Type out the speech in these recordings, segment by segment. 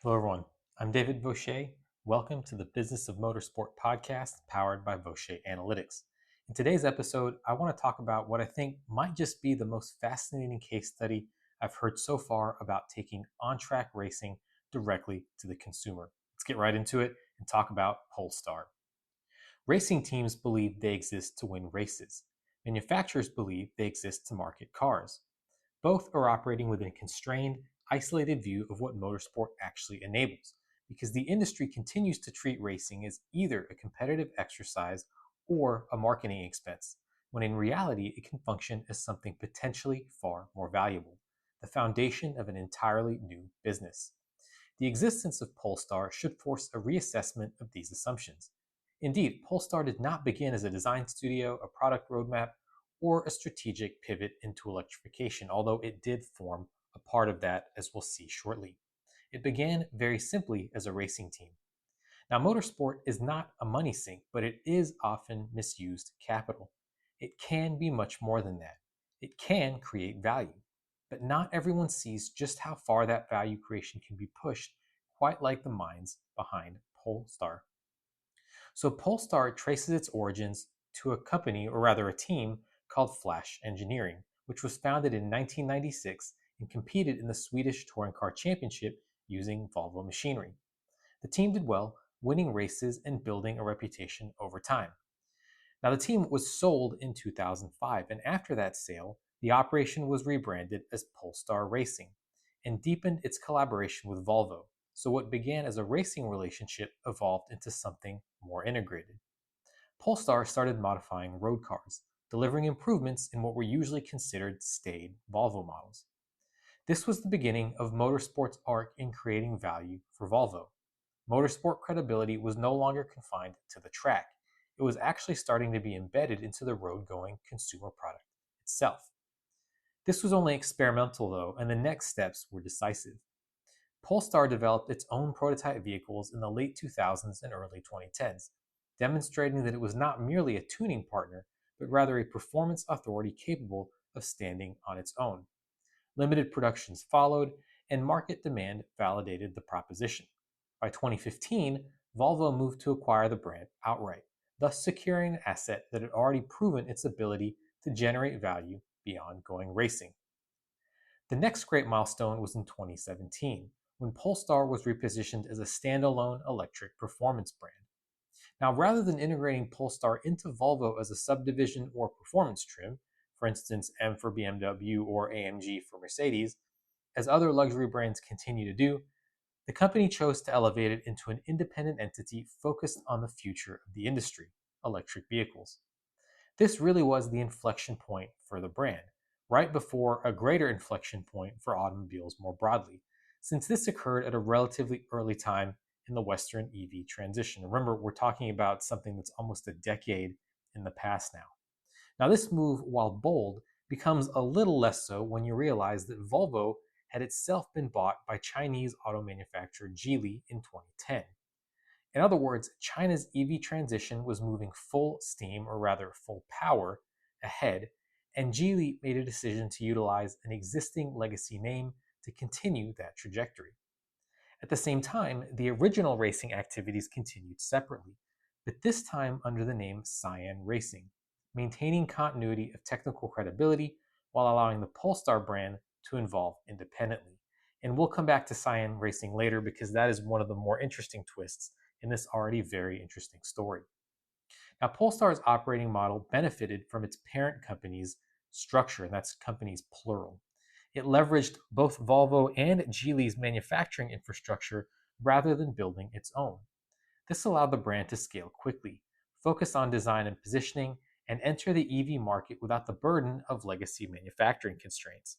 Hello, everyone. I'm David Vaucher. Welcome to the Business of Motorsport podcast powered by Vaucher Analytics. In today's episode, I want to talk about what I think might just be the most fascinating case study I've heard so far about taking on-track racing directly to the consumer. Let's get right into it and talk about Polestar. Racing teams believe they exist to win races. Manufacturers believe they exist to market cars. Both are operating within a constrained, isolated view of what motorsport actually enables, because the industry continues to treat racing as either a competitive exercise or a marketing expense, when in reality it can function as something potentially far more valuable, the foundation of an entirely new business. The existence of Polestar should force a reassessment of these assumptions. Indeed, Polestar did not begin as a design studio, a product roadmap, or a strategic pivot into electrification, although it did form a part of that, as we'll see shortly. It began very simply as a racing team. Now, motorsport is not a money sink, but it is often misused capital. It can be much more than that. It can create value, but not everyone sees just how far that value creation can be pushed, quite like the minds behind Polestar. So Polestar traces its origins to a company, or rather a team, called Flash Engineering, which was founded in 1996 and competed in the Swedish Touring Car Championship using Volvo machinery. The team did well, winning races and building a reputation over time. Now, the team was sold in 2005, and after that sale, the operation was rebranded as Polestar Racing and deepened its collaboration with Volvo. So, what began as a racing relationship evolved into something more integrated. Polestar started modifying road cars, delivering improvements in what were usually considered staid Volvo models. This was the beginning of motorsport's arc in creating value for Volvo. Motorsport credibility was no longer confined to the track. It was actually starting to be embedded into the road going consumer product itself. This was only experimental, though, and the next steps were decisive. Polestar developed its own prototype vehicles in the late 2000s and early 2010s, demonstrating that it was not merely a tuning partner, but rather a performance authority capable of standing on its own. Limited productions followed, and market demand validated the proposition. By 2015, Volvo moved to acquire the brand outright, thus securing an asset that had already proven its ability to generate value beyond going racing. The next great milestone was in 2017, when Polestar was repositioned as a standalone electric performance brand. Now, rather than integrating Polestar into Volvo as a subdivision or performance trim, for instance, M for BMW or AMG for Mercedes, as other luxury brands continue to do, the company chose to elevate it into an independent entity focused on the future of the industry, electric vehicles. This really was the inflection point for the brand, right before a greater inflection point for automobiles more broadly, since this occurred at a relatively early time in the Western EV transition. Remember, we're talking about something that's almost a decade in the past now. Now, this move, while bold, becomes a little less so when you realize that Volvo had itself been bought by Chinese auto manufacturer Geely in 2010. In other words, China's EV transition was moving full steam, or rather full power, ahead, and Geely made a decision to utilize an existing legacy name to continue that trajectory. At the same time, the original racing activities continued separately, but this time under the name Cyan Racing, maintaining continuity of technical credibility while allowing the Polestar brand to evolve independently. And we'll come back to Cyan Racing later because that is one of the more interesting twists in this already very interesting story. Now, Polestar's operating model benefited from its parent company's structure, and that's companies plural. It leveraged both Volvo and Geely's manufacturing infrastructure rather than building its own. This allowed the brand to scale quickly, focus on design and positioning, and enter the EV market without the burden of legacy manufacturing constraints.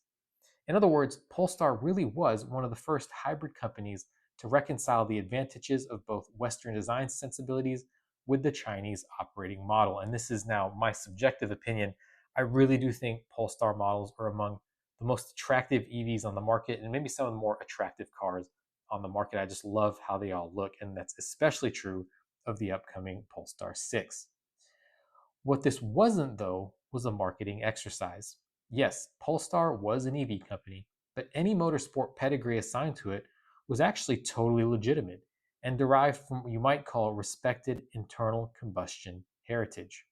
In other words, Polestar really was one of the first hybrid companies to reconcile the advantages of both Western design sensibilities with the Chinese operating model. And this is now my subjective opinion. I really do think Polestar models are among the most attractive EVs on the market and maybe some of the more attractive cars on the market. I just love how they all look, and that's especially true of the upcoming Polestar 6. What this wasn't, though, was a marketing exercise. Yes, Polestar was an EV company, but any motorsport pedigree assigned to it was actually totally legitimate and derived from what you might call respected internal combustion heritage.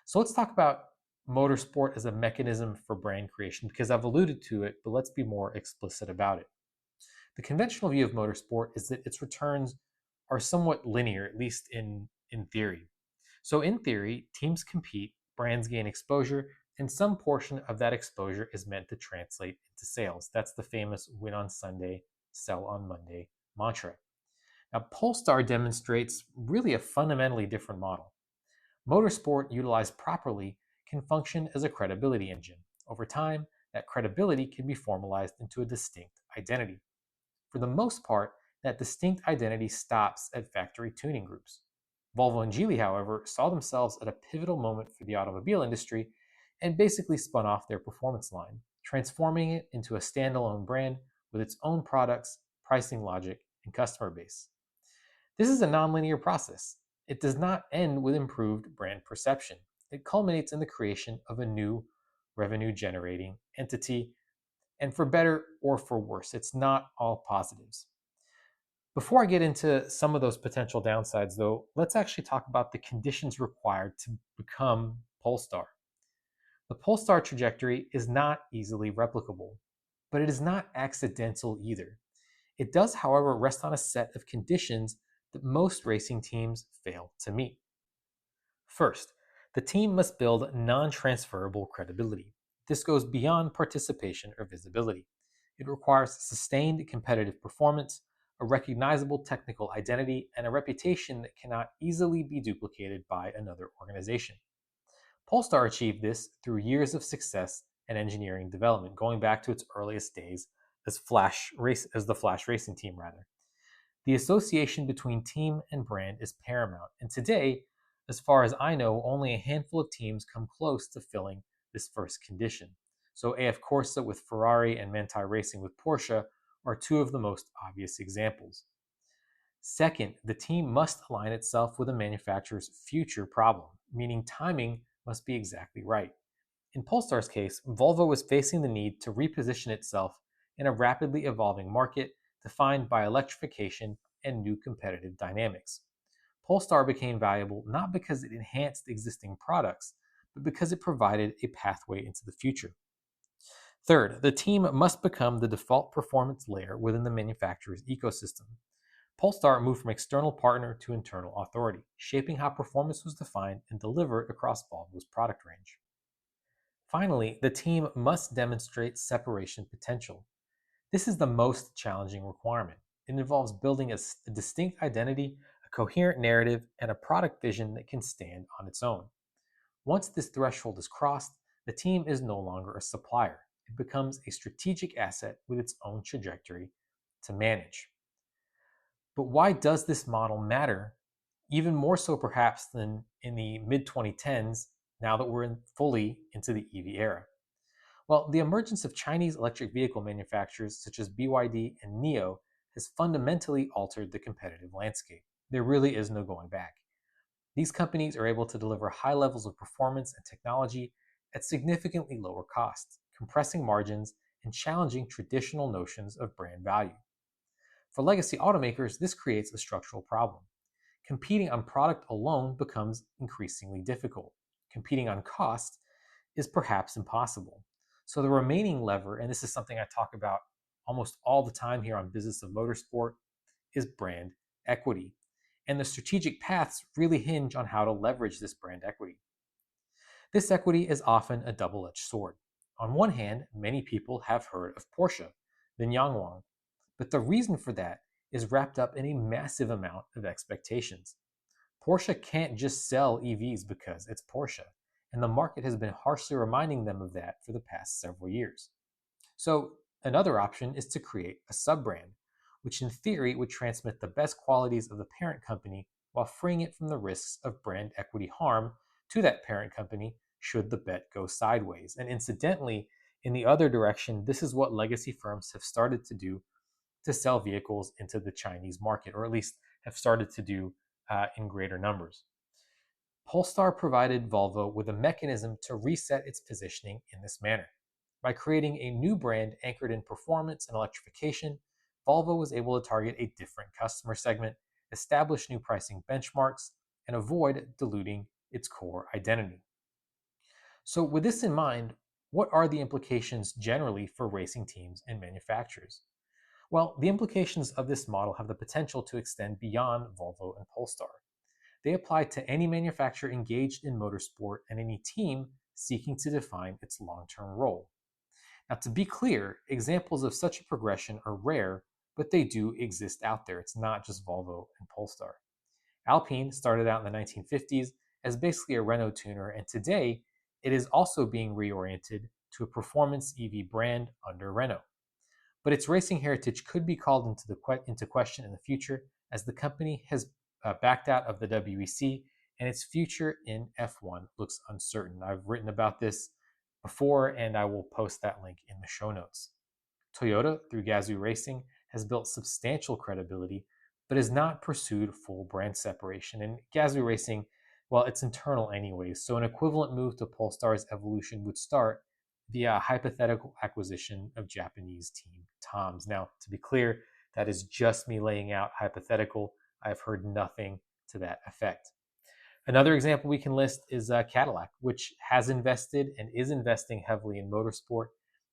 So let's talk about motorsport as a mechanism for brand creation because I've alluded to it, but let's be more explicit about it. The conventional view of motorsport is that its returns are somewhat linear, at least in theory. So, in theory, teams compete, brands gain exposure, and some portion of that exposure is meant to translate into sales. That's the famous win on Sunday, sell on Monday mantra. Now, Polestar demonstrates really a fundamentally different model. Motorsport, utilized properly, can function as a credibility engine. Over time, that credibility can be formalized into a distinct identity. For the most part, that distinct identity stops at factory tuning groups. Volvo and Geely, however, saw themselves at a pivotal moment for the automobile industry and basically spun off their performance line, transforming it into a standalone brand with its own products, pricing logic, and customer base. This is a nonlinear process. It does not end with improved brand perception. It culminates in the creation of a new revenue generating entity, and for better or for worse, it's not all positives. Before I get into some of those potential downsides, though, let's actually talk about the conditions required to become Polestar. The Polestar trajectory is not easily replicable, but it is not accidental either. It does, however, rest on a set of conditions that most racing teams fail to meet. First, the team must build non transferable credibility. This goes beyond participation or visibility. It requires sustained competitive performance, a recognizable technical identity, and a reputation that cannot easily be duplicated by another organization. Polestar achieved this through years of success and engineering development, going back to its earliest days as the Flash Racing Team rather. The association between team and brand is paramount, and today, as far as I know, only a handful of teams come close to filling this first condition. So AF Corsa with Ferrari and Manthey Racing with Porsche are two of the most obvious examples. Second, the team must align itself with a manufacturer's future problem, meaning timing must be exactly right. In Polestar's case, Volvo was facing the need to reposition itself in a rapidly evolving market defined by electrification and new competitive dynamics. Polestar became valuable not because it enhanced existing products, but because it provided a pathway into the future. Third, the team must become the default performance layer within the manufacturer's ecosystem. Polestar moved from external partner to internal authority, shaping how performance was defined and delivered across Volvo's product range. Finally, the team must demonstrate separation potential. This is the most challenging requirement. It involves building a distinct identity, a coherent narrative, and a product vision that can stand on its own. Once this threshold is crossed, the team is no longer a supplier. It becomes a strategic asset with its own trajectory to manage. But why does this model matter? Even more so perhaps than in the mid 2010s, now that we're fully into the EV era. Well, the emergence of Chinese electric vehicle manufacturers such as BYD and NIO has fundamentally altered the competitive landscape. There really is no going back. These companies are able to deliver high levels of performance and technology at significantly lower costs, compressing margins and challenging traditional notions of brand value. For legacy automakers, this creates a structural problem. Competing on product alone becomes increasingly difficult. Competing on cost is perhaps impossible. So the remaining lever, and this is something I talk about almost all the time here on Business of Motorsport, is brand equity. And the strategic paths really hinge on how to leverage this brand equity. This equity is often a double-edged sword. On one hand, many people have heard of Porsche, the Yangwang, but the reason for that is wrapped up in a massive amount of expectations. Porsche can't just sell EVs because it's Porsche, and the market has been harshly reminding them of that for the past several years. So, another option is to create a sub-brand, which in theory would transmit the best qualities of the parent company while freeing it from the risks of brand equity harm to that parent company should the bet go sideways. And incidentally, in the other direction, this is what legacy firms have started to do to sell vehicles into the Chinese market, or at least have started to do in greater numbers. Polestar provided Volvo with a mechanism to reset its positioning in this manner. By creating a new brand anchored in performance and electrification, Volvo was able to target a different customer segment, establish new pricing benchmarks, and avoid diluting its core identity. So, with this in mind, what are the implications generally for racing teams and manufacturers? Well, the implications of this model have the potential to extend beyond Volvo and Polestar. They apply to any manufacturer engaged in motorsport and any team seeking to define its long term role. Now, to be clear, examples of such a progression are rare, but they do exist out there. It's not just Volvo and Polestar. Alpine started out in the 1950s as basically a Renault tuner, and today it is also being reoriented to a performance EV brand under Renault. But its racing heritage could be called into question in the future as the company has backed out of the WEC and its future in F1 looks uncertain. I've written about this before and I will post that link in the show notes. Toyota, through Gazoo Racing, has built substantial credibility but has not pursued full brand separation. And Gazoo Racing, well, it's internal anyways, so an equivalent move to Polestar's evolution would start via a hypothetical acquisition of Japanese team Toms. Now, to be clear, that is just me laying out hypothetical. I've heard nothing to that effect. Another example we can list is Cadillac, which has invested and is investing heavily in motorsport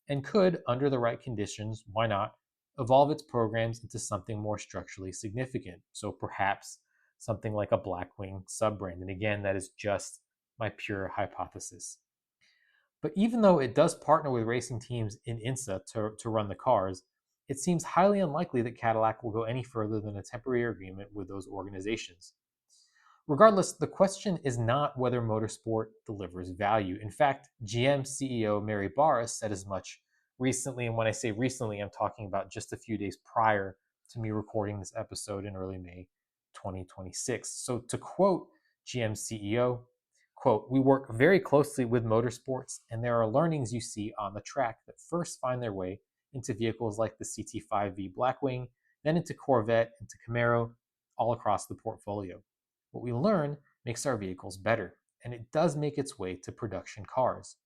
and could, under the right conditions, why not, evolve its programs into something more structurally significant. So perhaps something like a Blackwing sub-brand. And again, that is just my pure hypothesis. But even though it does partner with racing teams in INSA to run the cars, it seems highly unlikely that Cadillac will go any further than a temporary agreement with those organizations. Regardless, the question is not whether motorsport delivers value. In fact, GM CEO Mary Barra said as much recently, and when I say recently, I'm talking about just a few days prior to me recording this episode in early May 2026. So to quote GM CEO, quote, "We work very closely with motorsports, and there are learnings you see on the track that first find their way into vehicles like the CT5V Blackwing, then into Corvette, into Camaro, all across the portfolio. What we learn makes our vehicles better, and it does make its way to production cars.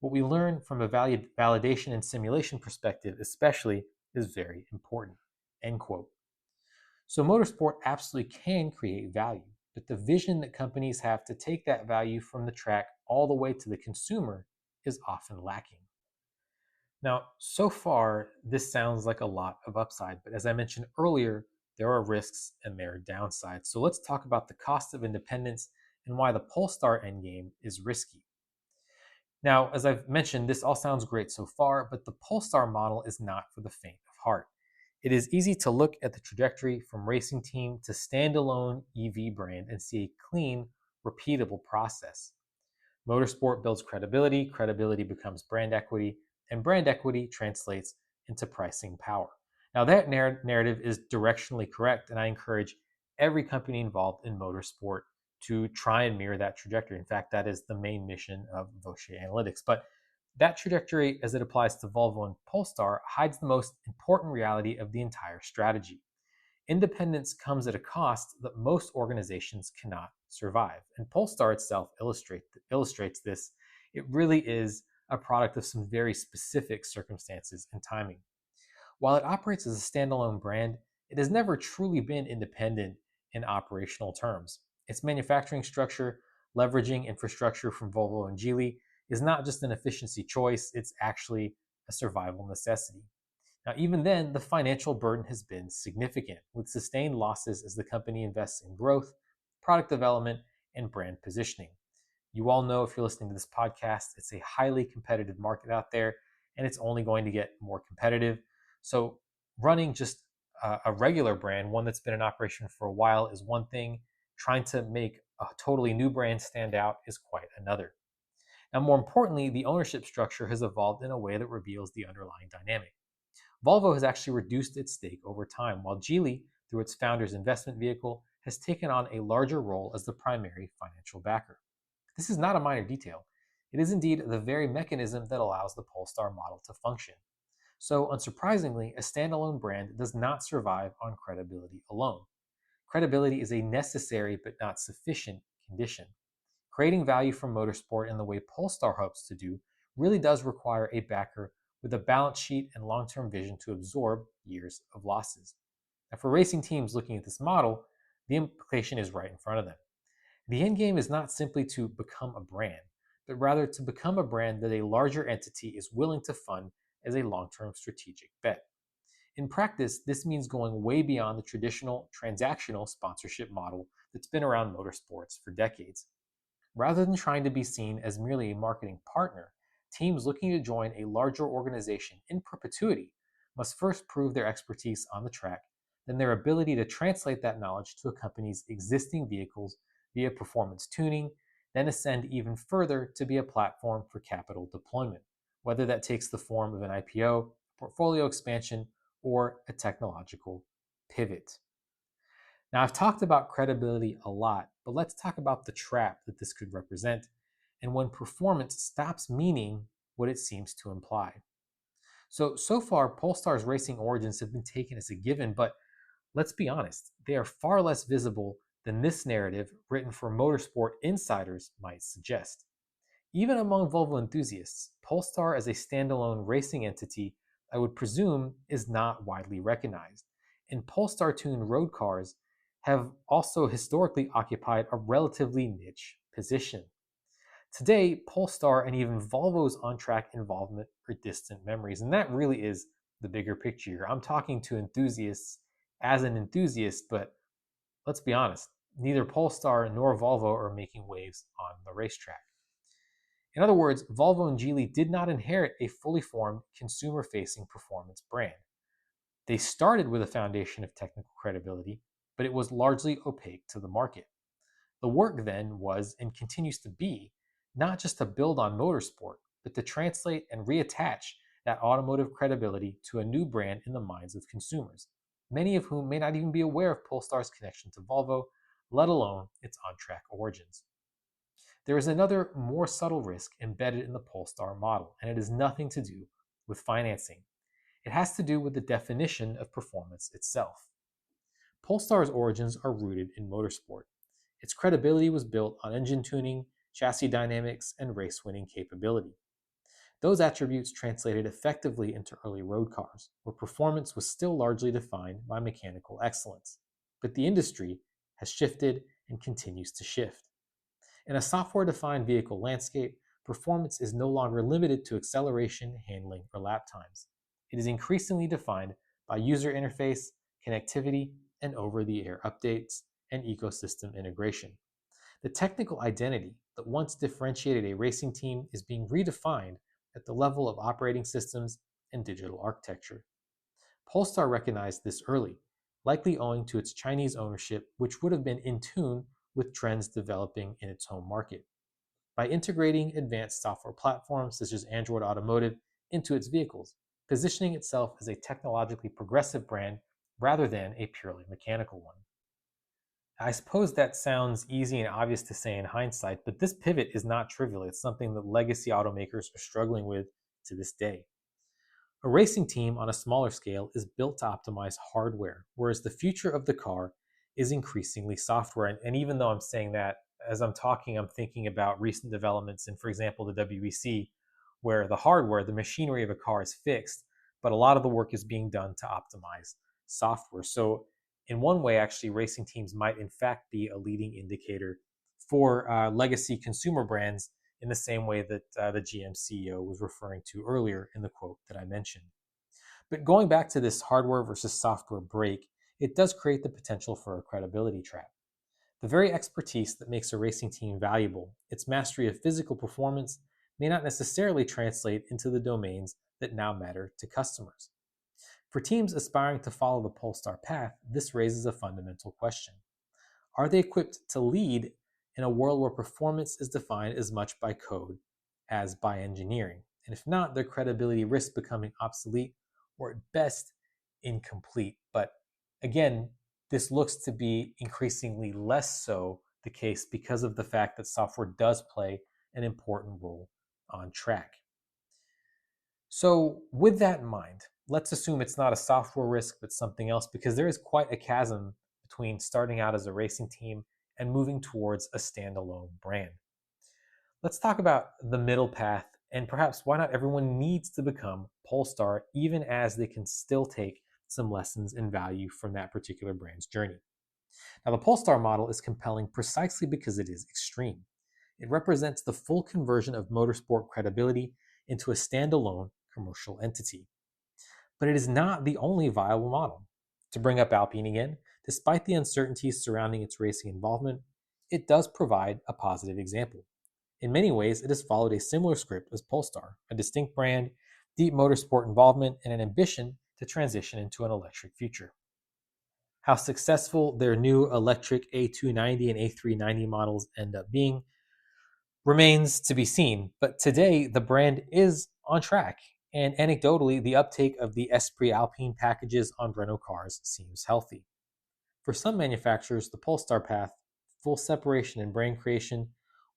What we learn from a validation and simulation perspective especially is very important," end quote. So motorsport absolutely can create value, but the vision that companies have to take that value from the track all the way to the consumer is often lacking. Now, so far, this sounds like a lot of upside, but as I mentioned earlier, there are risks and there are downsides. So let's talk about the cost of independence and why the Polestar endgame is risky. Now, as I've mentioned, this all sounds great so far, but the Polestar model is not for the faint of heart. It is easy to look at the trajectory from racing team to standalone EV brand and see a clean, repeatable process. Motorsport builds credibility, credibility becomes brand equity, and brand equity translates into pricing power. Now, that narrative is directionally correct, and I encourage every company involved in motorsport to try and mirror that trajectory. In fact, that is the main mission of Vaucher Analytics. But that trajectory, as it applies to Volvo and Polestar, hides the most important reality of the entire strategy. Independence comes at a cost that most organizations cannot survive. And Polestar itself illustrates this. It really is a product of some very specific circumstances and timing. While it operates as a standalone brand, it has never truly been independent in operational terms. Its manufacturing structure, leveraging infrastructure from Volvo and Geely, is not just an efficiency choice, it's actually a survival necessity. Now, even then, the financial burden has been significant, with sustained losses as the company invests in growth, product development, and brand positioning. You all know, if you're listening to this podcast, it's a highly competitive market out there, and it's only going to get more competitive. So running just a regular brand, one that's been in operation for a while, is one thing. Trying to make a totally new brand stand out is quite another. Now, more importantly, the ownership structure has evolved in a way that reveals the underlying dynamic. Volvo has actually reduced its stake over time, while Geely, through its founder's investment vehicle, has taken on a larger role as the primary financial backer. This is not a minor detail. It is indeed the very mechanism that allows the Polestar model to function. So, unsurprisingly, a standalone brand does not survive on credibility alone. Credibility is a necessary but not sufficient condition. Creating value from motorsport in the way Polestar hopes to do really does require a backer with a balance sheet and long-term vision to absorb years of losses. Now, for racing teams looking at this model, the implication is right in front of them. The end game is not simply to become a brand, but rather to become a brand that a larger entity is willing to fund as a long-term strategic bet. In practice, this means going way beyond the traditional transactional sponsorship model that's been around motorsports for decades. Rather than trying to be seen as merely a marketing partner, teams looking to join a larger organization in perpetuity must first prove their expertise on the track, then their ability to translate that knowledge to a company's existing vehicles via performance tuning, then ascend even further to be a platform for capital deployment, whether that takes the form of an IPO, portfolio expansion, or a technological pivot. Now, I've talked about credibility a lot, but let's talk about the trap that this could represent and when performance stops meaning what it seems to imply. So far, Polestar's racing origins have been taken as a given, but let's be honest, they are far less visible than this narrative written for motorsport insiders might suggest. Even among Volvo enthusiasts, Polestar as a standalone racing entity, I would presume, is not widely recognized. And Polestar-tuned road cars have also historically occupied a relatively niche position. Today, Polestar and even Volvo's on-track involvement are distant memories, and that really is the bigger picture here. I'm talking to enthusiasts as an enthusiast, but let's be honest, neither Polestar nor Volvo are making waves on the racetrack. In other words, Volvo and Geely did not inherit a fully formed consumer-facing performance brand. They started with a foundation of technical credibility, but it was largely opaque to the market. The work then was, and continues to be, not just to build on motorsport, but to translate and reattach that automotive credibility to a new brand in the minds of consumers, many of whom may not even be aware of Polestar's connection to Volvo, let alone its on-track origins. There is another, more subtle risk embedded in the Polestar model, and it has nothing to do with financing. It has to do with the definition of performance itself. Polestar's origins are rooted in motorsport. Its credibility was built on engine tuning, chassis dynamics, and race-winning capability. Those attributes translated effectively into early road cars, where performance was still largely defined by mechanical excellence. But the industry has shifted and continues to shift. In a software-defined vehicle landscape, performance is no longer limited to acceleration, handling, or lap times. It is increasingly defined by user interface, connectivity, and over-the-air updates and ecosystem integration. The technical identity that once differentiated a racing team is being redefined at the level of operating systems and digital architecture. Polestar recognized this early, likely owing to its Chinese ownership, which would have been in tune with trends developing in its home market. By integrating advanced software platforms such as Android Automotive into its vehicles, positioning itself as a technologically progressive brand rather than a purely mechanical one. I suppose that sounds easy and obvious to say in hindsight, but this pivot is not trivial. It's something that legacy automakers are struggling with to this day. A racing team on a smaller scale is built to optimize hardware, whereas the future of the car is increasingly software. And even though I'm saying that, as I'm talking, I'm thinking about recent developments in, for example, the WEC, where the hardware, the machinery of a car is fixed, but a lot of the work is being done to optimize software. So in one way, actually, racing teams might in fact be a leading indicator for legacy consumer brands in the same way that the GM CEO was referring to earlier in the quote that I mentioned. But going back to this hardware versus software break, it does create the potential for a credibility trap. The very expertise that makes a racing team valuable, its mastery of physical performance, may not necessarily translate into the domains that now matter to customers. For teams aspiring to follow the Polestar path, this raises a fundamental question. Are they equipped to lead in a world where performance is defined as much by code as by engineering? And if not, their credibility risks becoming obsolete or at best incomplete. But again, this looks to be increasingly less so the case because of the fact that software does play an important role on track. So with that in mind, let's assume it's not a software risk, but something else, because there is quite a chasm between starting out as a racing team and moving towards a standalone brand. Let's talk about the middle path and perhaps why not everyone needs to become Polestar, even as they can still take some lessons and value from that particular brand's journey. Now, the Polestar model is compelling precisely because it is extreme. It represents the full conversion of motorsport credibility into a standalone commercial entity. But it is not the only viable model. To bring up Alpine again, despite the uncertainties surrounding its racing involvement, it does provide a positive example. In many ways, it has followed a similar script as Polestar, a distinct brand, deep motorsport involvement, and an ambition to transition into an electric future. How successful their new electric A290 and A390 models end up being remains to be seen, but today the brand is on track, and anecdotally, the uptake of the Esprit Alpine packages on Renault cars seems healthy. For some manufacturers, the Polestar path, full separation and brand creation,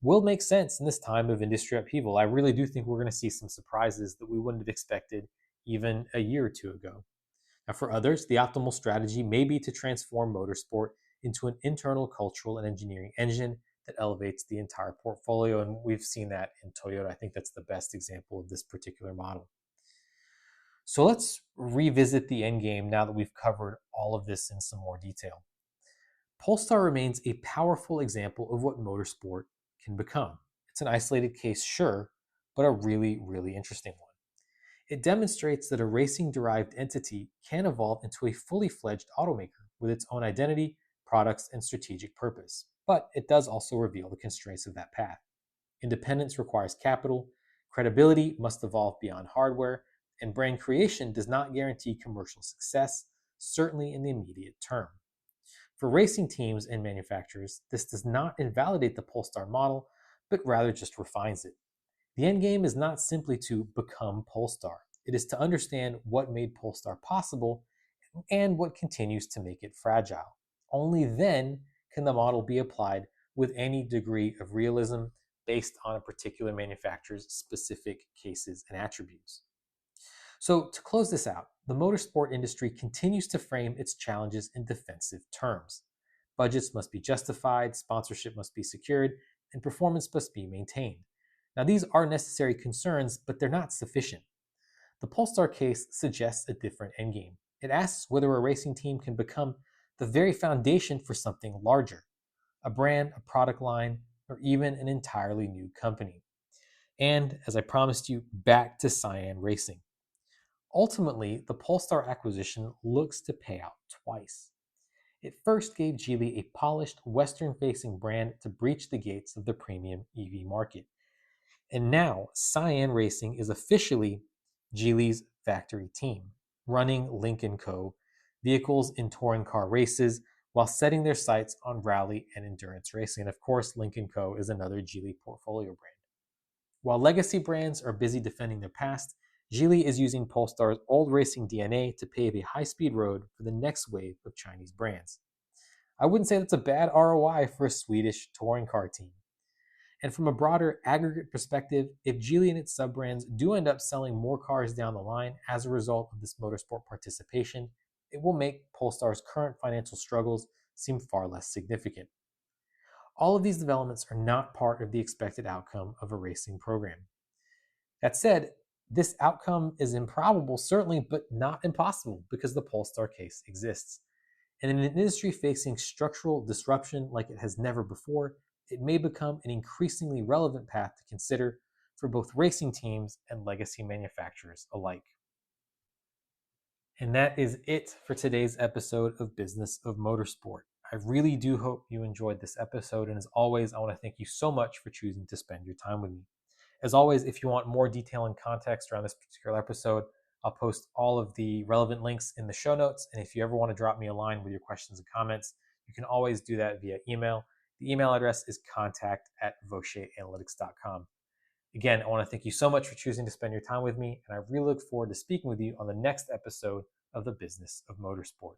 will make sense in this time of industry upheaval. I really do think we're going to see some surprises that we wouldn't have expected even a year or two ago. Now, for others, the optimal strategy may be to transform motorsport into an internal cultural and engineering engine that elevates the entire portfolio. And we've seen that in Toyota. I think that's the best example of this particular model. So let's revisit the end game now that we've covered all of this in some more detail. Polestar remains a powerful example of what motorsport can become. It's an isolated case, sure, but a really, really interesting one. It demonstrates that a racing-derived entity can evolve into a fully fledged automaker with its own identity, products, and strategic purpose. But it does also reveal the constraints of that path. Independence requires capital, credibility must evolve beyond hardware, and brand creation does not guarantee commercial success, certainly in the immediate term. For racing teams and manufacturers, this does not invalidate the Polestar model, but rather just refines it. The end game is not simply to become Polestar. It is to understand what made Polestar possible and what continues to make it fragile. Only then can the model be applied with any degree of realism based on a particular manufacturer's specific cases and attributes. So, to close this out, the motorsport industry continues to frame its challenges in defensive terms. Budgets must be justified, sponsorship must be secured, and performance must be maintained. Now, these are necessary concerns, but they're not sufficient. The Polestar case suggests a different endgame. It asks whether a racing team can become the very foundation for something larger, a brand, a product line, or even an entirely new company. And, as I promised you, back to Cyan Racing. Ultimately, the Polestar acquisition looks to pay out twice. It first gave Geely a polished, Western-facing brand to breach the gates of the premium EV market. And now, Cyan Racing is officially Geely's factory team, running Lynk & Co. vehicles in touring car races while setting their sights on rally and endurance racing. And of course, Lynk & Co. is another Geely portfolio brand. While legacy brands are busy defending their past, Geely is using Polestar's old racing DNA to pave a high-speed road for the next wave of Chinese brands. I wouldn't say that's a bad ROI for a Swedish touring car team. And from a broader aggregate perspective, if Geely and its sub-brands do end up selling more cars down the line as a result of this motorsport participation, it will make Polestar's current financial struggles seem far less significant. All of these developments are not part of the expected outcome of a racing program. That said, this outcome is improbable, certainly, but not impossible because the Polestar case exists. And in an industry facing structural disruption like it has never before, it may become an increasingly relevant path to consider for both racing teams and legacy manufacturers alike. And that is it for today's episode of Business of Motorsport. I really do hope you enjoyed this episode, and as always, I want to thank you so much for choosing to spend your time with me. As always, if you want more detail and context around this particular episode, I'll post all of the relevant links in the show notes. And if you ever want to drop me a line with your questions and comments, you can always do that via email. The email address is contact@vaucheranalytics.com. Again, I want to thank you so much for choosing to spend your time with me, and I really look forward to speaking with you on the next episode of the Business of Motorsport.